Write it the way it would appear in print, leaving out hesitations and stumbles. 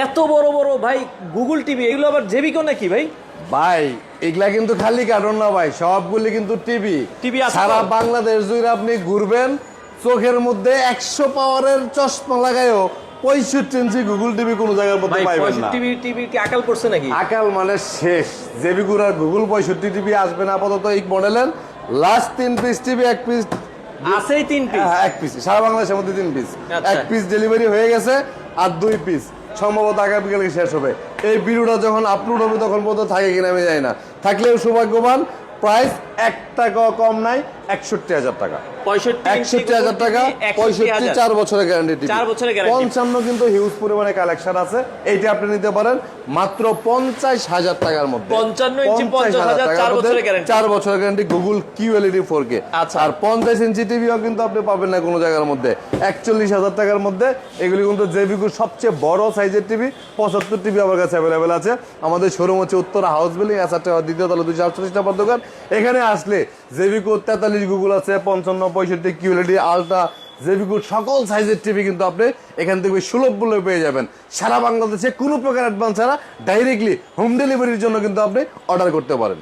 এত বড় বড় ভাই গুগল টিভি, এগুলো আবার জেবিকো নাকি ভাই? ভাই এগুলা কিন্তু খালি কার্টুন না ভাই, সবগুলি কিন্তু টিভি। টিভি আছে সারা তো? বাংলাদেশ জুড়ে আপনি ঘুরবেন, চোখের মধ্যে 100 পাওয়ারের চশমা লাগায়ও 65 ইঞ্চি গুগল টিভি কোনো জায়গার মধ্যে ভাই পাইবেন না। 65 টিভি কি আকাল করছে নাকি? আকাল মানে শেষ। জেবিকুর আর গুগল 65 টিভি আসবে না আপাতত এই মডেলের। লাস্ট 3 পিস টিভি, 1 পিস আছেই 3 পিস। হ্যাঁ 1 পিস, সারা বাংলাদেশের মধ্যে 3 পিস। আচ্ছা। 1 পিস ডেলিভারি হয়ে গেছে আর 2 পিস সম্ভবত আগামীকালকে শেষ হবে। এই ভিডিওটা যখন আপলোড হবে তখন পর্যন্ত থাকে কিনা আমি জানি না, থাকলেও সৌভাগ্যবান। প্রাইস 1 টাকাও কম নাই, 61,000 টাকা। 61,000 টাকা, 65 4 বছরের গ্যারান্টি টিভি। 4 বছরের গ্যারান্টি। 55 কিন্তু হিউজ পরিমাণে কালেকশন আছে, এইটা আপনি নিতে পারেন মাত্র 50,000 টাকার মধ্যে। 55 ইঞ্চি 50,000, 4 বছরের গ্যারান্টি। 4 বছরের গ্যারান্টি গুগল QLED 4K। আচ্ছা। আর 50 ইঞ্চি টিভিও কিন্তু আপনি পাবেন না কোনো জায়গার মধ্যে, 41,000 টাকার মধ্যে। এগুলি কিন্তু জেবিকুর সবচেয়ে বড় সাইজের টিভি। 75 টিভি আমার কাছে অ্যাভেলেবেল আছে। আমাদের শোরুম হচ্ছে উত্তরা হাউস বিল্ডিং, এসআরটি দ্বিতীয় তলা 248 নম্বর দোকান। এখানে আসলে জেবিকুর 43 গুগল আছে, 55 65 QLED আলট্রা, জেবিকুর সকল সাইজের টিভি কিন্তু আপনি এখান থেকে সুলভ মূল্যে পেয়ে যাবেন। সারা বাংলাদেশে কোনো প্রকার অ্যাডভান্স ছাড়া ডাইরেক্টলি হোম ডেলিভারির জন্য কিন্তু আপনি অর্ডার করতে পারেন।